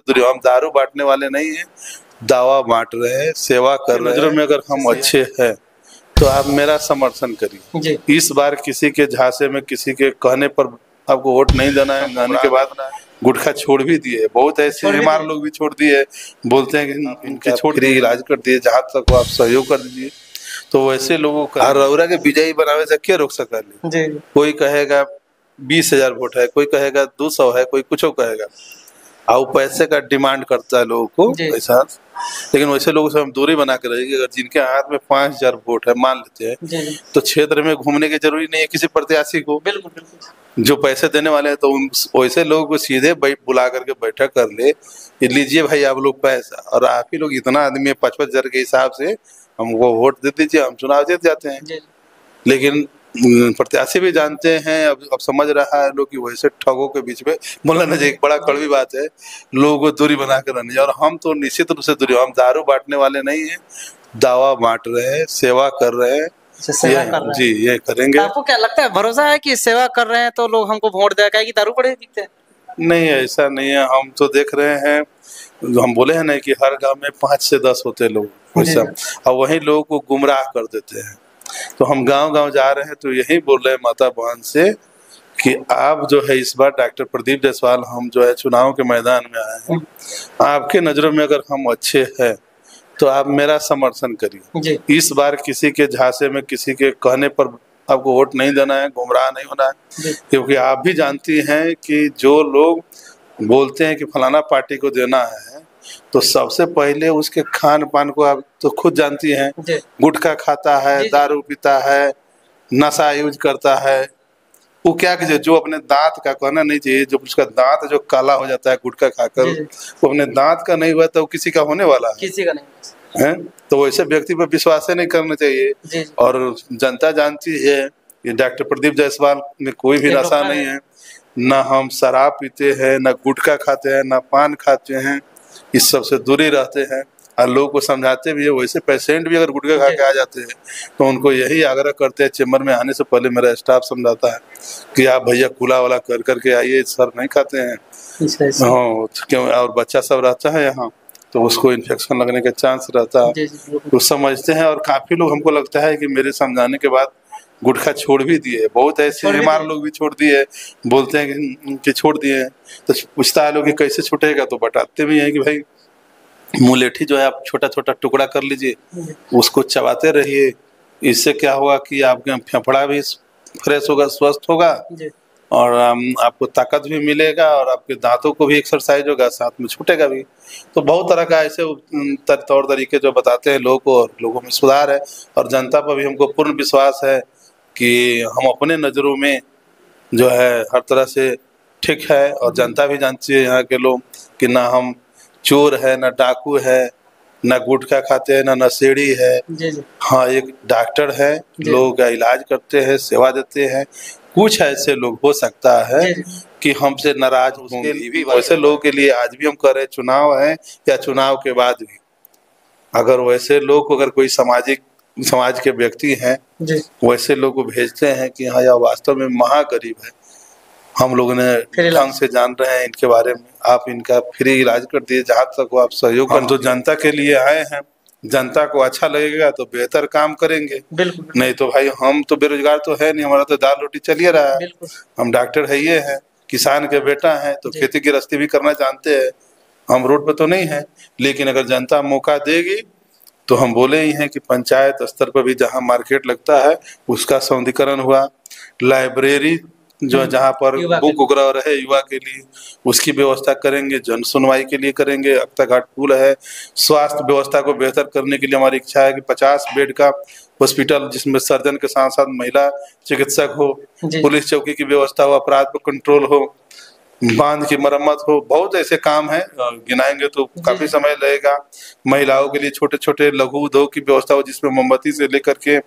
दूरी, हम दारू बांटने वाले नहीं है, दावा बांट रहे हैं, सेवा कर रहे हैं। नजरों में अगर हम अच्छे हैं तो आप मेरा समर्थन करिए। इस बार किसी के झांसे में, किसी के कहने पर आपको वोट नहीं देना है। गाने के बाद गुटखा छोड़ भी दिए, बहुत ऐसे बीमार लोग भी छोड़ दिए, बोलते हैं कि इनके छोड़ फ्री इलाज कर दिए, जहाँ तक वो आप सहयोग कर दीजिए। तो वैसे लोगों का रउरा के विजयी बनावे से क्या रोक सका? कोई कहेगा 20,000 वोट है, कोई कहेगा 200 है, कोई कुछ कहेगा, और पैसे का डिमांड करता है लोगों को ऐसा। लेकिन वैसे लोगों से हम दूरी बना के रहेंगे। अगर जिनके हाथ में 5,000 वोट है मान लेते हैं, तो क्षेत्र में घूमने की जरूरी नहीं है किसी प्रत्याशी को। बिल्कुल जो पैसे देने वाले हैं, तो उन वैसे लोगों को सीधे बुला करके बैठक कर ले, लीजिए भाई आप लोग पैसा, और आप ही लोग इतना आदमी 55,000 के हिसाब से हमको वोट दे दीजिए, हम चुनाव जीत जाते हैं। लेकिन प्रत्याशी भी जानते हैं, अब समझ रहा है लोग कि वैसे ठगों के बीच में बोलना नहीं, एक बड़ा कड़वी बात है, लोगों को दूरी बना कर रहनी है। और हम तो निश्चित रूप से दूरी, हम दारू बांटने वाले नहीं है, दावा बांट रहे हैं, सेवा कर रहे हैं। सेवा कर रहे हैं। जी ये करेंगे। आपको क्या लगता है, भरोसा है कि सेवा कर रहे हैं तो लोग हमको वोट देगा कि दारू पड़े दिखते हैं? नहीं, ऐसा नहीं है। हम तो देख रहे हैं, हम बोले हैं ना कि हर गांव में 5 से 10 होते लोग वैसा, और वही लोगों को गुमराह कर देते हैं। तो हम गांव-गांव जा रहे हैं, तो यही बोल रहे हैं माता बहन से कि आप जो है इस बार डॉक्टर प्रदीप जायसवाल, हम जो है चुनाव के मैदान में आए हैं, आपके नजरों में अगर हम अच्छे हैं तो आप मेरा समर्थन करिए। इस बार किसी के झांसे में, किसी के कहने पर आपको वोट नहीं देना है, गुमराह नहीं होना है। क्योंकि आप भी जानती हैं कि जो लोग बोलते हैं कि फलाना पार्टी को देना है, तो सबसे पहले उसके खान पान को आप तो खुद जानती हैं, गुटखा खाता है, दारू पीता है, नशा यूज करता है। वो क्या कीजिए, जो अपने दांत का कहना नहीं चाहिए, जो उसका दांत जो काला हो जाता है गुटखा खाकर, वो अपने दांत का नहीं हुआ तो किसी का होने वाला है, किसी का नहीं है। तो वैसे व्यक्ति पर विश्वास नहीं करना चाहिए। और जनता जानती है कि डॉक्टर प्रदीप जायसवाल में कोई भी नशा नहीं है, न हम शराब पीते हैं, न गुटखा खाते हैं, न पान खाते हैं, इस सब से दूरी रहते हैं। और लोगों को समझाते भी है। वैसे पेशेंट भी अगर गुटखा खा के आ जाते हैं तो उनको यही आग्रह करते हैं, चेम्बर में आने से पहले मेरा स्टाफ समझाता है कि आप भैया खुला वाला कर करके आइए, सर नहीं खाते हैं। हाँ, क्यों, और बच्चा सब रहता है यहाँ, तो उसको इन्फेक्शन लगने का चांस रहता है। तो समझते हैं, और काफी लोग, हमको लगता है कि मेरे समझाने के बाद गुटखा छोड़ भी दिए, बहुत ऐसे बीमार लोग भी छोड़ दिए, बोलते हैं कि छोड़ दिए। तो पूछता है लोग कि कैसे छूटेगा, तो बताते भी हैं कि भाई मुलेठी जो है आप छोटा छोटा टुकड़ा कर लीजिए, उसको चबाते रहिए। इससे क्या होगा कि आपका फेफड़ा भी फ्रेश होगा, स्वस्थ होगा, और आपको ताकत भी मिलेगा, और आपके दांतों को भी एक्सरसाइज होगा, साथ में छूटेगा भी। तो बहुत तरह का ऐसे तौर तरीके जो बताते हैं लोगों को, और लोगों में सुधार है। और जनता पर भी हमको पूर्ण विश्वास है कि हम अपने नज़रों में जो है हर तरह से ठीक है। और जनता भी जानती है यहाँ के लोग कि ना हम चोर है, ना डाकू है, ना गुटखा खाते हैं, ना नशेड़ी है। हाँ, एक डॉक्टर है, लोगों का इलाज करते हैं, सेवा देते हैं। कुछ ऐसे लोग हो सकता है कि हमसे नाराज होंगे, वैसे लोगों के लिए आज भी हम कर रहे, चुनाव है या चुनाव के बाद भी, अगर वैसे लोग को, अगर कोई समाज के व्यक्ति हैं, वैसे लोग को भेजते हैं कि हाँ यह वास्तव में महागरीब है, हम लोगों ने ढंग से जान रहे हैं इनके बारे में, आप इनका फ्री इलाज कर दिए, जहाँ तक वो आप सहयोग कर। तो जनता के लिए आए हैं, जनता को अच्छा लगेगा तो बेहतर काम करेंगे। नहीं तो भाई हम तो बेरोजगार तो है नहीं, हमारा तो दाल रोटी चलिए रहा है। हम डॉक्टर है, ये है, किसान के बेटा है, तो खेती गृहस्थी भी करना जानते हैं। हम रोड पर तो नहीं है, लेकिन अगर जनता मौका देगी तो हम बोले ही हैं कि पंचायत स्तर पर भी जहाँ मार्केट लगता है उसका सौंदर्यीकरण हुआ, लाइब्रेरी जो जहाँ पर बुक उग्रह रहे युवा के लिए, उसकी व्यवस्था करेंगे, जन सुनवाई के लिए करेंगे। अक्ता घाट पुल है, स्वास्थ्य व्यवस्था को बेहतर करने के लिए हमारी इच्छा है कि 50 बेड का हॉस्पिटल, जिसमें सर्जन के साथ साथ महिला चिकित्सक हो, पुलिस चौकी की व्यवस्था हो, अपराध पर कंट्रोल हो, बांध की मरम्मत हो। बहुत ऐसे काम है, गिनाएंगे तो काफी समय लगेगा। महिलाओं के लिए छोटे छोटे लघु उद्योग की व्यवस्था हो, जिसमें मोमबत्ती से लेकर के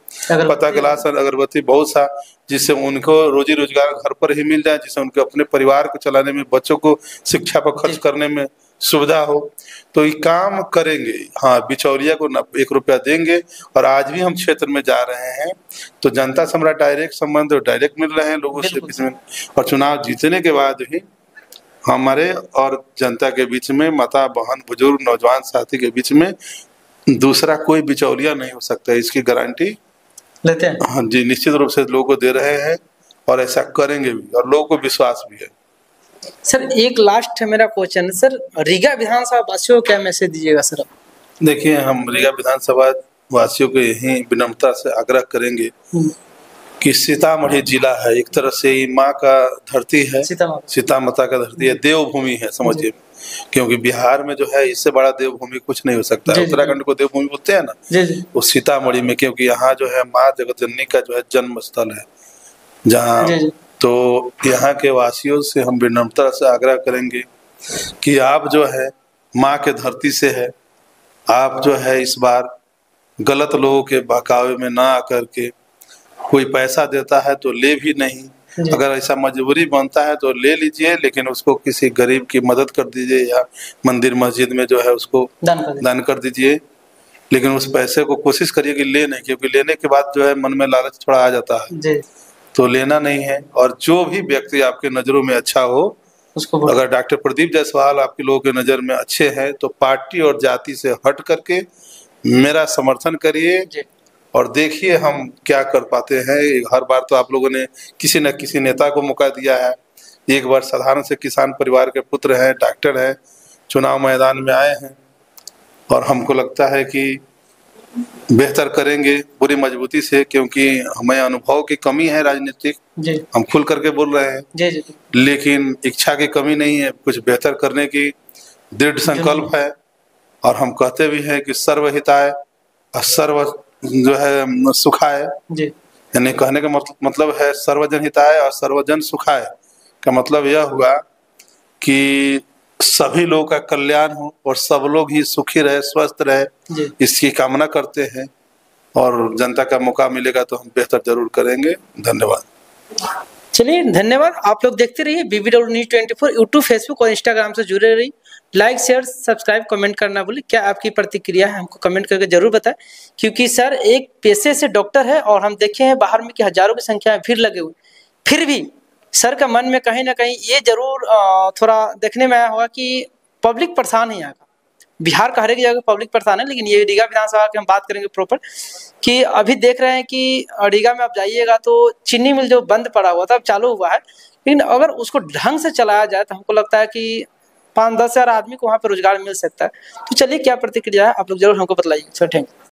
पता गिलास और अगरबत्ती, बहुत सा, जिससे उनको रोजी रोजगार घर पर ही मिल जाए, जिससे उनके अपने परिवार को चलाने में, बच्चों को शिक्षा पर खर्च करने में सुविधा हो। तो ये काम करेंगे। हाँ, बिचौलिया को 1 रुपया देंगे। और आज भी हम क्षेत्र में जा रहे हैं तो जनता से हमारा डायरेक्ट संबंध, डायरेक्ट मिल रहे हैं लोगों से, और चुनाव जीतने के बाद ही हमारे और जनता के बीच में, माता बहन बुजुर्ग नौजवान साथी के बीच में दूसरा कोई बिचौलिया नहीं हो सकता, इसकी गारंटी लेते हैं। हाँ जी, निश्चित रूप से लोगों को दे रहे हैं और ऐसा करेंगे भी, और लोगों को विश्वास भी है। सर एक लास्ट मेरा क्वेश्चन सर, रीगा विधानसभा वासियों को क्या मैसेज दीजिएगा सर? देखिए, हम रीगा विधानसभा वासियों को यही विनम्रता से आग्रह करेंगे कि सीतामढ़ी जिला है, एक तरह से ये माँ का धरती है, सीता माता का धरती है, देवभूमि है समझिए, क्योंकि बिहार में जो है इससे बड़ा देवभूमि कुछ नहीं हो सकता है। उत्तराखंड को देवभूमि बोलते हैं ना, वो सीतामढ़ी में, क्योंकि यहाँ जो है माँ जगत जननी का जो है जन्म स्थल है जहाँ। तो यहाँ के वासियों से हम विनम्रता से आग्रह करेंगे कि आप जो है माँ के धरती से है, आप जो है इस बार गलत लोगों के बहकावे में ना आकर के, कोई पैसा देता है तो ले भी नहीं, अगर ऐसा मजबूरी बनता है तो ले लीजिए, लेकिन उसको किसी गरीब की मदद कर दीजिए या मंदिर मस्जिद में जो है उसको दान कर दीजिए, लेकिन उस पैसे को कोशिश करिए कि ले नहीं, क्योंकि लेने के बाद जो है मन में लालच थोड़ा आ जाता है, तो लेना नहीं है। और जो भी व्यक्ति आपके नज़रों में अच्छा हो उसको, अगर डॉक्टर प्रदीप जायसवाल आपके लोगों के नज़र में अच्छे हैं तो पार्टी और जाति से हट करके मेरा समर्थन करिए और देखिए हम क्या कर पाते हैं। हर बार तो आप लोगों ने किसी न किसी नेता को मौका दिया है, एक बार साधारण से किसान परिवार के पुत्र हैं, डॉक्टर हैं, चुनाव मैदान में आए हैं, और हमको लगता है कि बेहतर करेंगे पूरी मजबूती से, क्योंकि हमें अनुभव की कमी है राजनीतिक, हम खुल करके बोल रहे हैं, लेकिन इच्छा की कमी नहीं है, कुछ बेहतर करने की दृढ़ संकल्प है। और हम कहते भी हैं कि सर्वहिताय और सर्व जो है सुखाय, यानी कहने का मतलब है सर्वजन हिताय और सर्वजन सुखाय का मतलब यह हुआ कि सभी लोगों का कल्याण हो और सब लोग ही सुखी रहे, स्वस्थ रहे, इसकी कामना करते हैं। और जनता का मौका मिलेगा तो हम बेहतर जरूर करेंगे। धन्यवाद। चलिए धन्यवाद। आप लोग देखते रहिए BBW News 24 यूट्यूब, फेसबुक और इंस्टाग्राम से जुड़े रहिए। लाइक शेयर सब्सक्राइब कमेंट करना भूलिए। क्या आपकी प्रतिक्रिया है हमको कमेंट करके जरूर बताएं, क्योंकि सर एक पेशे से डॉक्टर है और हम देखे हैं बाहर में कि हजारों की संख्या में भीड़ लगे हुए, फिर भी सर का मन में कहीं ना कहीं ये जरूर थोड़ा देखने में आया होगा कि पब्लिक परेशान है यहाँ का, बिहार का हर एक जगह पब्लिक परेशान है। लेकिन ये रीगा विधानसभा की हम बात करेंगे प्रॉपर, कि अभी देख रहे हैं कि रीगा में आप जाइएगा तो चीनी मिल जो बंद पड़ा हुआ था अब चालू हुआ है, लेकिन अगर उसको ढंग से चलाया जाए तो हमको लगता है कि 5-10 हज़ार आदमी को वहाँ पर रोजगार मिल सकता है। तो चलिए क्या प्रतिक्रिया है आप लोग जरूर हमको बताइए। Sir thank you.